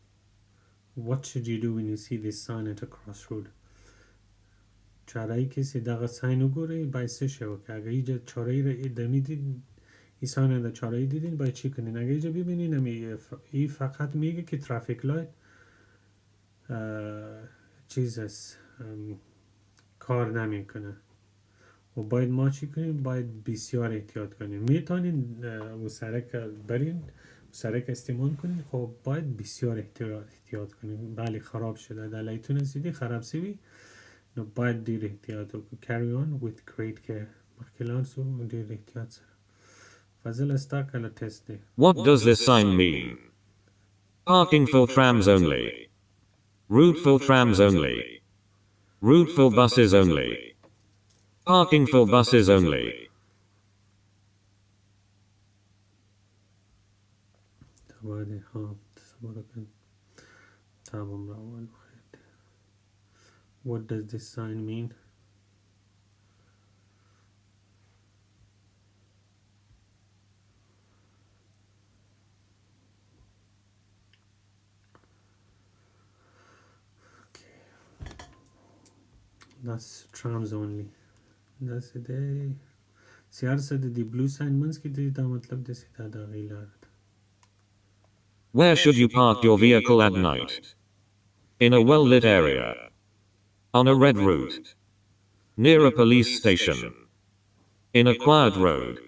What should you do when you see this sign at a crossroad? چاره‌ای کسی دغه ساین وګورئ باید څه شی وکړي اگه اینجا چاره‌ای را دمی دید این ساین را چاره‌ای دیدین باید چی کنین اگه اینجا ببینین این فقط میگه که ترافیک لایت چیز است کار نمیکنه و باید ما چی کنیم باید بسیار احتیاط کنیم میتونین مسرک برین مسرک استعمال کنین خب باید بسیار احتیاط کنیم بله خراب شده در لایتون زیدی خراب سوی نو باید دیر احتیاط وکړو carry on with great care مخکې لاړ سو ډیر احتیاط سره فضل استا کله ټیسټ دی What does this sign mean? Parking for trams only. Route for trams only. Route for buses only. Parking for buses only. تبا دی ها تصور کن تابم راول خیر دی What does this sign mean? That's trams only. That's the سیار سره د بلو ساين منځ کې دی دا مطلب د سیدا دا غیلار Where should you park your vehicle at night? In a well-lit area. On a red route. Near a police station. In a quiet road.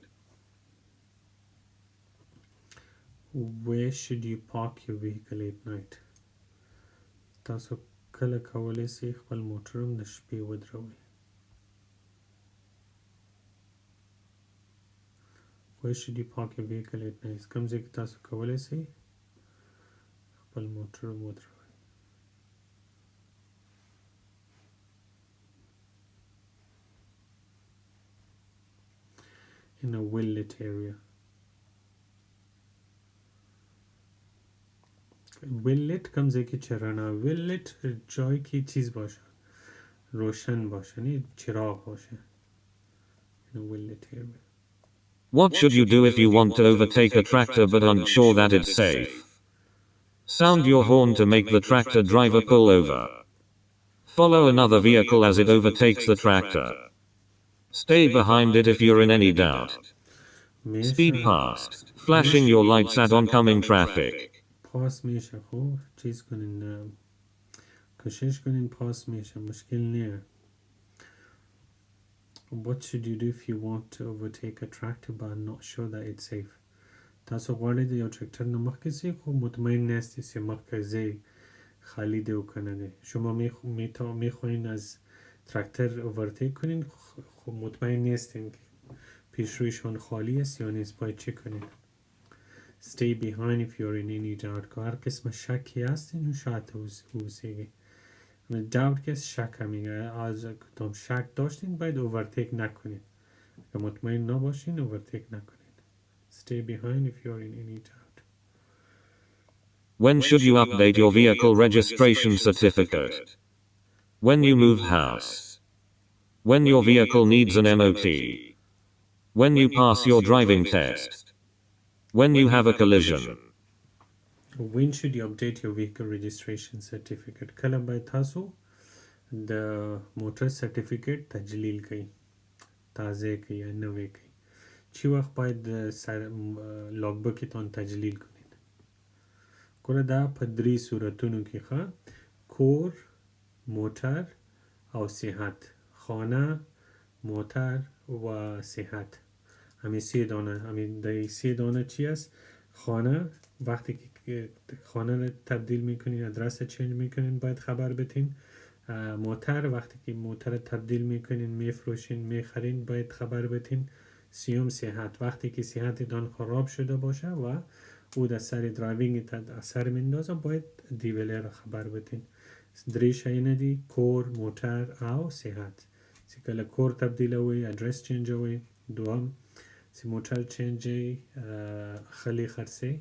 Where should you park your vehicle at night? تاسو کله کولی سئ خپل موټرم د شپې ودروئ Where should you park your vehicle at night? کوم ځای کې تاسو کولی سئ خپل موټرم ودروئ In a well-lit area. well-lit کوم ځای کې چې رڼا well-lit جای کې چیز باشه روشن باشه نه چراغ باشه In a well-lit area. What should you do if you want to overtake a tractor but aren't sure that it's safe? Sound your horn to make the tractor driver pull over. Follow another vehicle as it overtakes the tractor. Stay behind it if you're in any doubt. Speed past, flashing your lights at oncoming traffic. پاس میشه خب چیز کنین کشش کنین پاس میشه مشکل نیه What should you do if you want to overtake a tractor but not sure that it's safe تاسو غواړئ د یو ترکتر نه مخکې سئ خو مطمئن نیستئ چې مخکې ځای خالی دی او که نه دی شما میخواین از ترکتر اوورتیک کنین خب مطمئن نیستین که پیشرویشان خالی است یا نیست باید چه کنین Stay behind if you're in any doubt که هر قسم شکی هستین و شاید اوسیگی doubt که شک همیگه از کدام شک داشتین باید اوورتیک نکنین که مطمئن نباشین اوورتیک نکنین Stay behind if you're in any doubt When should you update your vehicle registration certificate? When you move house. When your vehicle needs an MOT. When you pass your driving test. When you have a collision. When should you update your vehicle registration certificate? کله باید تاسو د موټر سرټیفیکیټ تجلیل کړئ تازه کړئ یا نوی کړئ چی وخت باید لاګ بک تون تجلیل کنید ګوره دا په درې صورتونو کې ښه کور موټر او صحت خانه موټر و صحت همین سه دانه همین در سه دانه چی است خانه وقتی که خانه رو تبدیل میکنین ادرس چنج میکنین باید خبر بتین موتر وقتی که موتر رو تبدیل میکنین میفروشین میخرین باید خبر بتین سیوم صحت وقتی که صحت دان خراب شده باشه و او در سر درایوینگ اثر میندازه باید دیوله رو خبر بتین درې شیونه دي کور موټر او صحت چې کله کور تبدیلوي ادرس چینجوي دوم چې موټر چینجی خلی خرڅي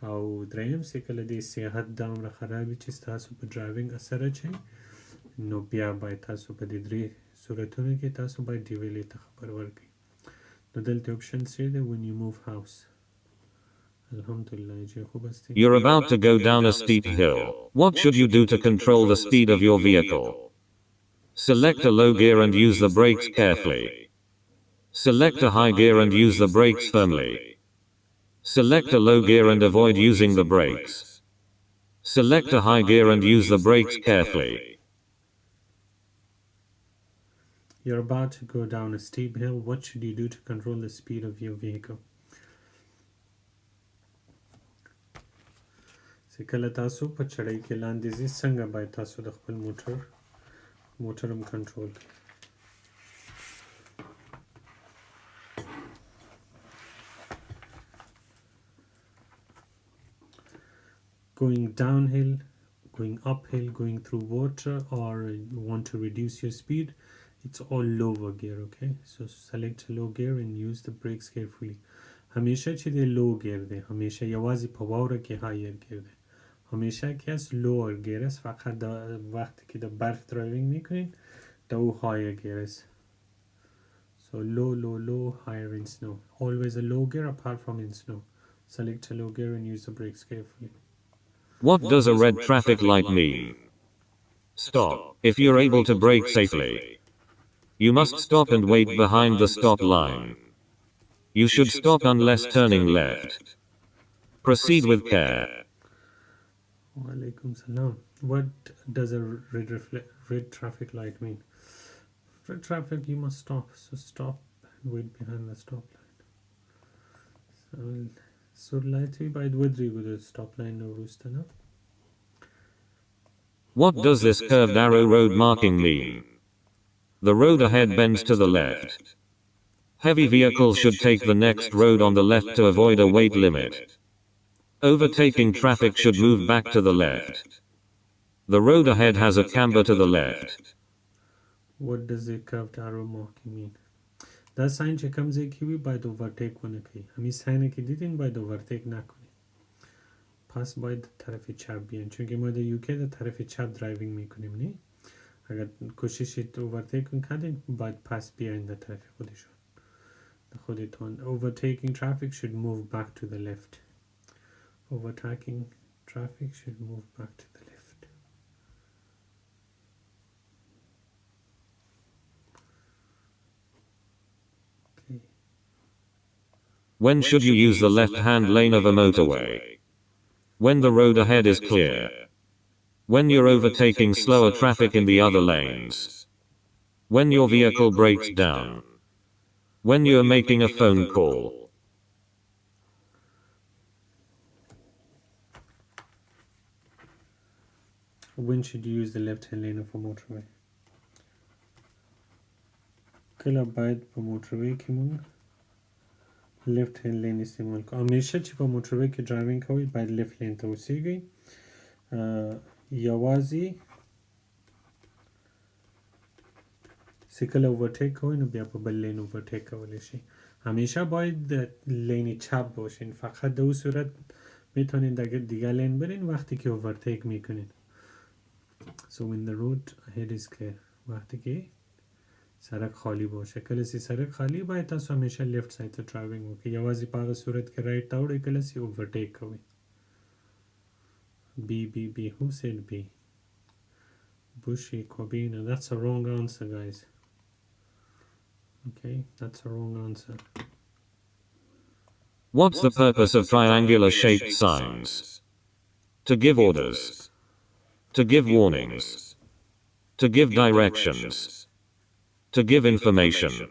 او دریم چې کله د صحت دومره خراب وي چې ستاسو په ډرایوینګ اثر اچي نو بیا باید تاسو په دې درې صورتونو کې تاسو باید ډیویلې ته خبر ورکړئ نو دلته option څه دی when you move house alhamdulillah چې خوب است You're about to go down a steep hill. What should you do to control the speed of your vehicle? Select a low gear and use the brakes carefully. Select a high gear and use the brakes firmly. Select a low gear and avoid using the brakes. Select a high gear and use the brakes carefully. You're about to go down a steep hill. What should you do to control the speed of your vehicle? چې کله تاسو په چړۍ کې لاندې ځئ څنګه باید تاسو د خپل موټر هم کنټرول کړئ going downhill, going uphill, going through water, or you want to reduce your speed, it's all lower gear, okay? So select low gear and use the brakes carefully. همیشه چې د low gear دی همیشه یوازې په واوره کې higher gear دی همیشه که از lower gear است فقط وقتی که د برف driving میکنین دا او higher gear است so low, higher in snow. Always a low gear apart from in snow. Select a low gear and use the brakes carefully. What does a red traffic light mean? Stop. If you're able to brake safely, you must stop and wait behind the stop line. You should stop unless turning left. Proceed with care. Walaikum salam. What does a red traffic light mean? Red traffic, you must stop. So stop and wait behind the stop line. So light by the stop line no rooster. What does this curved arrow road marking mean? The road ahead bends to the left. Heavy vehicles should take the next road on the left to avoid a weight limit. Overtaking traffic should move back to the left. The road ahead has a camber to the left. What does the curved arrow marking mean? دا ساين چې کوم ځای کې وي باید اوورټیک ونه کړي همین ساين کې دیدین باید اوورټیک نکنی پس باید طرف چپ بیاین چون که ما در یوکی در طرف چپ درایوینگ میکنیم نه اگر کوششید اوورتیک کردین باید پس بیاین در طرف خودتون overtaking traffic should move back to the left overtaking traffic should move back to the left When should you use the left-hand lane of a motorway? When the road ahead is clear. When you're overtaking slower traffic in the other lanes. When your vehicle breaks down. When you're making a phone call. When should you use the left-hand lane of a motorway? کله باید په موټروي کې مونږ لیفت هند لین استعمال کوو همیشه چې په موټروي کې ډرایوینګ کوئ باید لیفت لین ته اوسیږئ یوازې چې کله اوورټیک کوئ نو بیا په بل لین اوورټیک کولی شئ همیشه باید لین چپ باشین فقط در اون صورت میتونین دیگه لین برین وقتی که اوورټیک میکنین so when the road ahead is clear وقتی که سرک خالی باشه کله چې سرک خالی باید تاسو همیشه لیفت ساید ته ډرایوینګ وکړئ یوازې په هغه صورت کې رایټ ته وړئ کله چې اوورټیک کوئ B who said B Bushy Kobina that's a wrong answer guys okay that's a wrong answer What's the purpose of triangular shaped signs? To give orders. To give warnings. To give directions. To give information.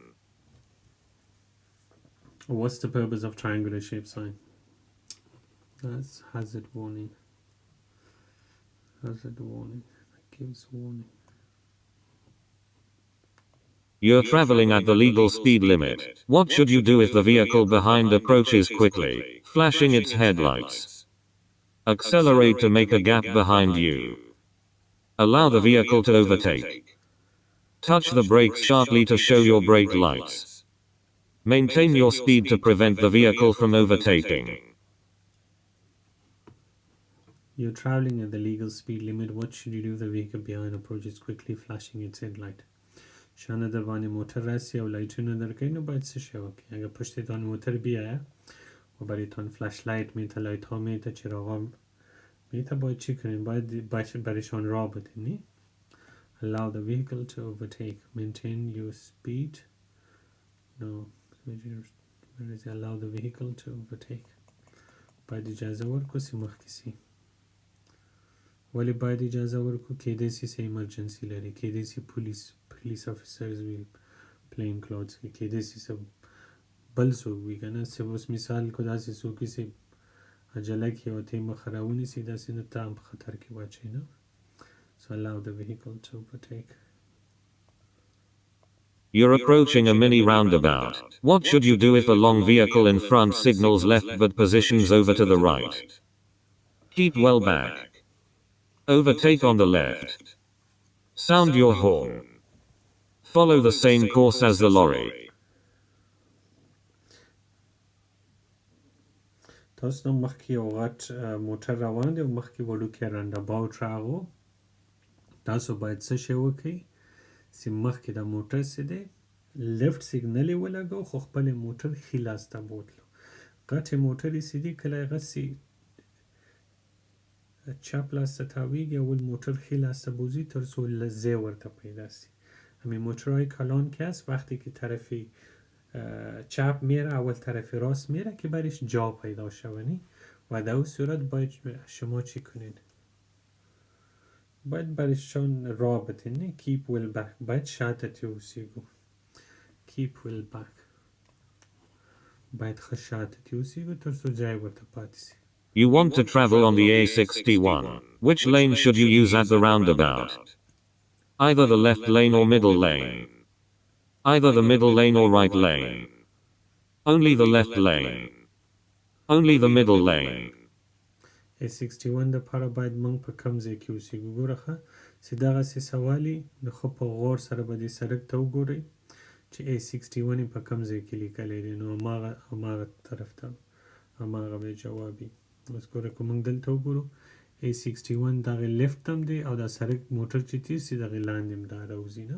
What's the purpose of triangular shaped sign? That's hazard warning. Hazard warning. That gives warning. You're traveling at the legal speed limit. What should you do if the vehicle behind approaches quickly, flashing its headlights? Accelerate to make a gap behind you. Allow the vehicle to overtake. Touch the brakes sharply to show your brake lights. Maintain your speed to prevent the vehicle from overtaking. You're traveling at the legal speed limit. What should you do if the vehicle behind approaches quickly, flashing its headlight? شانه در باندې موټر راسي او لایټونه درکوي نو باید څه شی وکړي؟ اگر پشتتان موتر بیایه و برایتان فلش لایت میته، لایت ها میته، چراغا میته، باید چی کنین؟ باید برایشان راه بدین. Allow the vehicle to overtake. Maintain your speed. No. Where is it? Allow the vehicle to overtake. باید اجازه ورکو سی مخکې سي. ولی باید اجازه ورکو؟ کیدای سي څه ایمرجنسي لري، کیدای سي police officers وي، plain clothes وي، کیدای سي څه بل څوک وي که نه. اوس مثال کو داسې څوک وي چې عجله کې او ته یې مخه راونیسي، داسې نه ته هم په خطر کې واچوي نه. So allow the vehicle to overtake. You're approaching a mini roundabout. What should you do if a long vehicle in front signals left but positions over to the right? Keep well back. Overtake on the left. Sound your horn. Follow the same course as the lorry. تاسو نو مخکې یو غټ موټر روان دی او مخکې وړوکی رانداباوټ راغو. تاسو باید څه شی وکړئ چې مخکې دا موټر چې دی لیفټ سیګنل یې ولګو خو خپل موټر ښي لاس ته بوتلو. غټې موټرې چې دي کله هغه سي چپ لاس ته تاویږي، اول موټر ښي لاس ته بوزي تر څو ځای ورته پیدا سي. همین موتورهای کلان که هست وقتی که طرف چپ میره اول طرف راست میره که برش جا پیدا شونی و در اون صورت باید شما چی کنین؟ باید برشان راه بتینی. keep well back. باید شاتتی اوسیگو. keep well back. باید خشاتتی اوسیگو تر څو جای ورته پاتی سی. You want to travel on the A61. Which lane should you use at the roundabout? Either the left lane or middle lane. Either the middle lane or right lane. Only the left lane. Only the middle lane. A61 د پاره باید موږ په کوم ځای کې اوسېږو؟ ګوره ښه چې دغسې سوالي د ښه په غور سره به دې سړک ته وګورئ چې A61 یې په کوم ځای کې لیکلی دی، نو هماغه طرف ته هماغه به جواب وي. اوس ګوره که موږ دلته وګورو A61 دغې لیفټ هم دی او دا سړک موټر چې تیر سي دغې لاندې هم دا راوځي نه.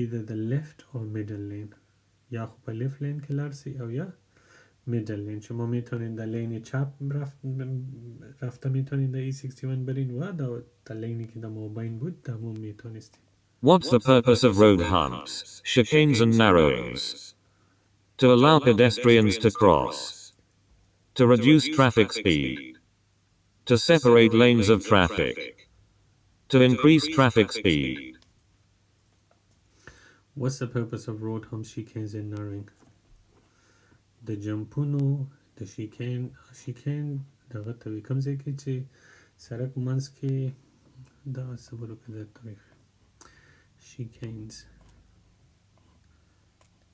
either the left or middle lane. یا خو په لیفت لین کې لاړ سي او یا میدل لین. شما میتونید در لین چپ رفته میتونید در E61 برین و در لینی که در مابین بود در مون میتونستید. What's the purpose of road humps, chicanes and narrowings? To allow pedestrians to cross. To reduce traffic speed. To separate lanes of traffic. To increase traffic speed. What's the purpose of road humps, chicanes and narrowing? د جمپونو د شیکین دغه ته وي کوم ځای کې چې سړک منځ کې دغه صبر وکړه د تاریخ chicanes.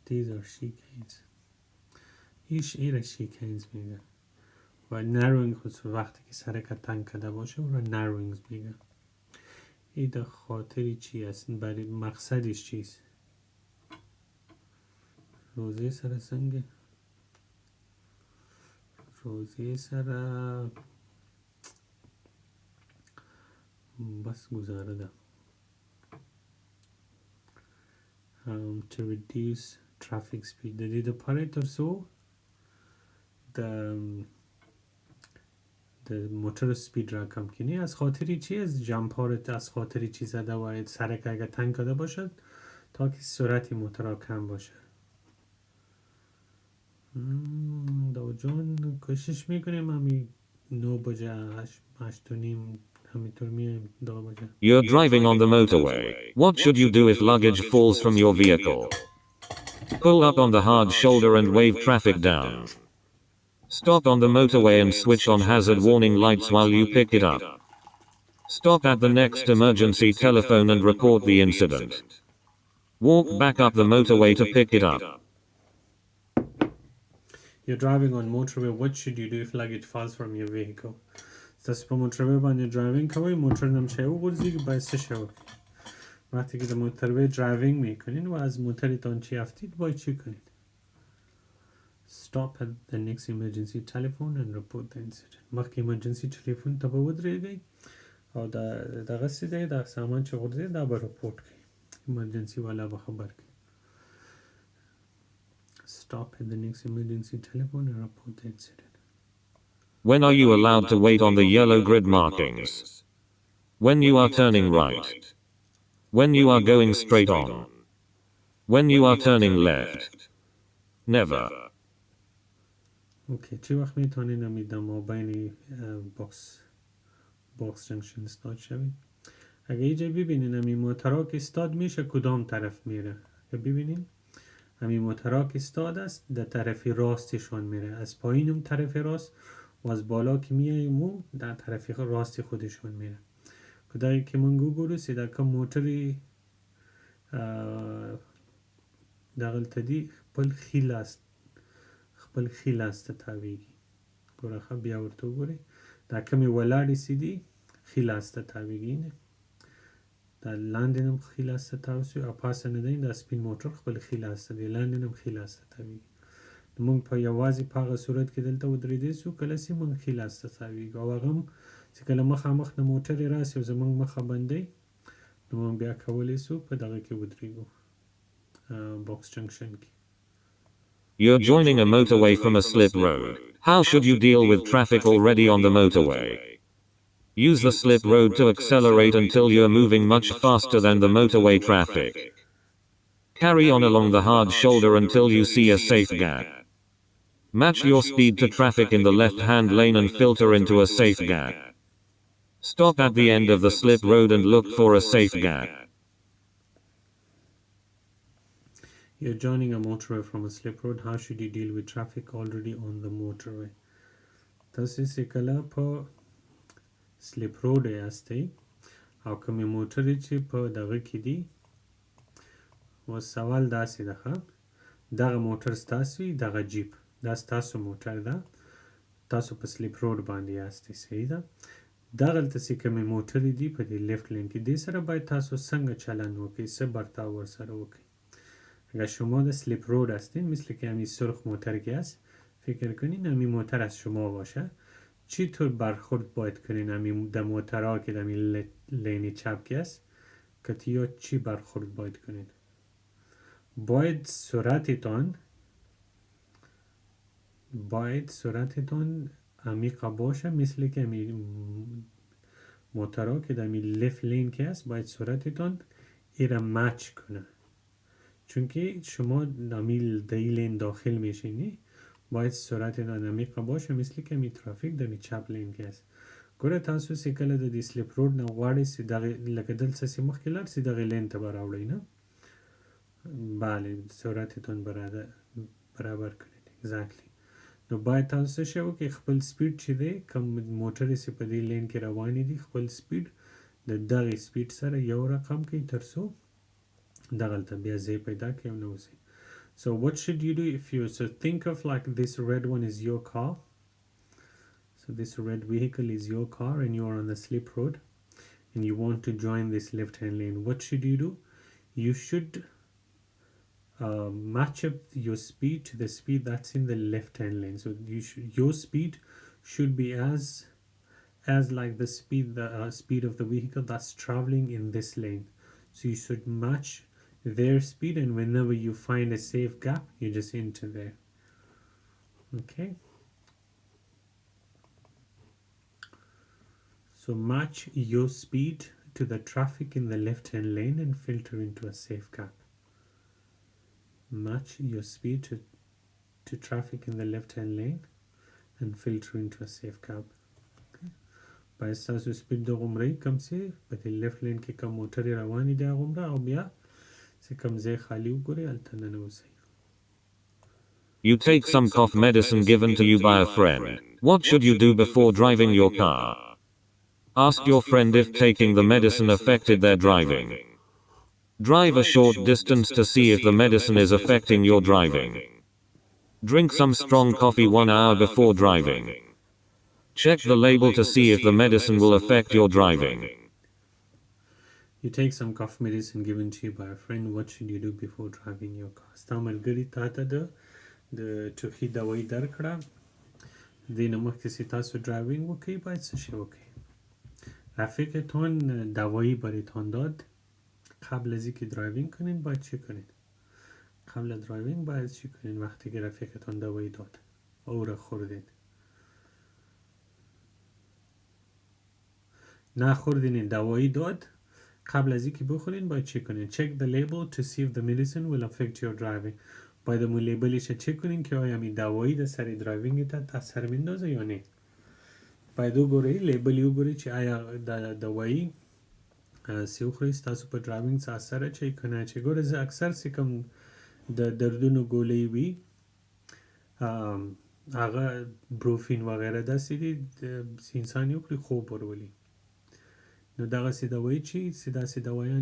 These are chicanes. ایره chicanes میگه و narrowing خود وقتی که سرک تنگ کرده باشه اون را narrowings میگه. این در خاطری چی هست؟ برای مقصدش چیست؟ روزه سر سنگه روزه سر بس گذاره ده. To reduce traffic speed. د دې دپاره تر څو د موتور سپید را کم کنی. از خاطری چی؟ از جمپ ها از خاطری چی زده باید سرک اگر تنگ کرده باشد تا که سرعت موتور را کم باشه. دو جان کوشش میکنیم همی 9 بجه 8 و نیم همینطور میایم 2 بجه. You're driving on the motorway. What should you do if luggage falls from your vehicle? Pull up on the hard shoulder and wave traffic down. Stop on the motorway and switch on hazard warning lights while you pick it up. Stop at the next emergency telephone and report the incident. Walk back up the motorway to pick it up. You're driving on motorway. What should you do if luggage falls from your vehicle? تاسو په موټروی باندې ډرایوینګ کوئ، موټر نه هم شی وغورځېږي، باید څه شی وکړئ؟ وقتی که در موتروی ډرایوینگ میکنین و از موترتان چی افتید باید چی کنید؟ stop at the next emergency telephone and report the incident. مخکې emergency telephone ته به ودرېږئ او دغه څه دی دا سامان چې غورځي دا به رپورټ کړئ emergency والا به خبر کړي. Stop at the next emergency telephone and report the incident. When are you allowed to wait on the yellow grid markings? When you are turning right. When you are going straight on. When you are turning left. Never. Okay, چی وقت میتونین امید مابین باکس جنکشن استاد شوید؟ اگه اینجا ببینین امی موترها که استاد میشه کدام طرف میره؟ ببینین امی موترها که استاد است در طرف راستشون میره، از پایینم طرف راست و از بالا که میایمو در طرف راست خودشون میره. کدایی که من گوگلو سیده که موتری داخل دی خپل خیل است تاویگی گوره خب بیا ورتو گوره دا کمی ولاړی سیدی خیل است تاویگی نه دا لاندینم خیل است تاوسی او پاس نه دین دا سپین موټر خپل خیل است دی لاندینم خیل است تاویگی مونږ په یوازې په هغه صورت کې دلته ودرېدې سو کله چې مونږ خیل است تاویگی او هغه چې کله مخامخ نه موټر راسي او زمونږ مخه بندي نو مونږ بیا کولی سو په دغه کې ودرېږو box junction. You're joining a motorway from a slip road. How should you deal with traffic already on the motorway? Use the slip road to accelerate until you're moving much faster than the motorway traffic. Carry on along the hard shoulder until you see a safe gap. Match your speed to traffic in the left-hand lane and filter into a safe gap. Stop at the end of the slip road and look for a safe gap. You're joining a motorway from a slip road. How should you deal with traffic already on the motorway? تاسو چې کله په سلیپ روډ یاستئ او کومې موټرې چې په دغه کې دي اوس سوال داسې ده دغه موټر ستاسو وي دغه جیپ دا ستاسو موټر ده تاسو په سلیپ روډ باندې یاستئ صحیح ده دغلته چې کومې موټرې دي په دې لیفټ لین کې دې سره باید تاسو څنګه چلند وکړئ څه برتاو ورسره وکړئ اگر شما در سلیپ رود هستین مثل که همین سرخ موتر که هست فکر کنین همین موتر از شما باشه چی طور برخورد باید کنین همین در موترها که در لین چپ که هست که چی برخورد باید کنین باید سرعتتان عمیق باشه مثل که همین موترها که در لیفت لین که هست باید سرعتتان ایره مچ کنه چون که شما نمیل لین داخل میشینی باید سرعت عمیق باشه مثل که می ترافیک در می چپ لین کې است ګوره تاسو چې کله د دې سلیپ روډ نه غواړئ چې دغه لکه دلته چې مخکې لاړ چې دغه لین ته به راوړئ نه بله سرعتتون برابر کړئ exactly نو باید تاسو څه وکړئ خپل سپیډ چې دی کوم موټرې چې په دې لین کې روانې دي خپل سپیډ د دغه سپیډ سره یو رقم کړئ تر څو دغلته بیا ځای پیدا کړئ او نوځئ So what should you do if you think of like this red one is your car. So this red vehicle is your car and you are on the slip road and you want to join this left hand lane. What should you do? You should match up your speed to the speed that's in the left hand lane. So your speed should be as like the speed of the vehicle that's traveling in this lane. So you should match their speed and whenever you find a safe gap you just enter there. Okay, so match your speed to the traffic in the left hand lane and filter into a safe gap. Match your speed to traffic in the left hand lane and filter into a safe gap. باید تاسو سپیډ د غومره کم سي په دې لیفټ لین کې کوم موټر روانې دي غومره او بیا چې کوم ځای خالی وګورئ هلته ننوځئ. You take some cough medicine given to you by a friend. What should you do before driving your car? Ask your friend if taking the medicine affected their driving. Drive a short distance to see if the medicine is affecting your driving. Drink some strong coffee 1 hour before driving. Check the label to see if the medicine will affect your driving. You take some cough medicine given to you by a friend. What should you do before driving your car? ستا ملګري تا ته د د ټوخي دوايي درکړه. دې نه مخکې چې تاسو ډرایوینګ وکړئ باید څه شی وکړئ؟ رفیقتان دوایی برایتان داد. قبل از اینکه درایوینگ کنین باید چی کنین؟ قبل از درایوینگ باید چی کنین وقتی که رفیقتان دوایی داد او را خوردین؟ نخوردین، دوایی داد، قبل از اینکه بخورین باید چی کنین؟ check the label to see if the medicine will affect your driving. باید امون لیبلش چک کنین که آیا همین دوایی در سر درایوینگ تا تاثیر میندازه یا نه. باید وګورئ لیبل وګورئ چې آیا د دوایی سی وخورئ ستاسو په ډرایوینګ څه اثر اچوي که نه اچوي. ګوره زه اکثر چې کوم د دردونو ګولۍ وي هغه بروفین وغیره داسې دي چې انسان یې وکړي خوب ورولي. نو دغسې دوایي چې داسې دوایان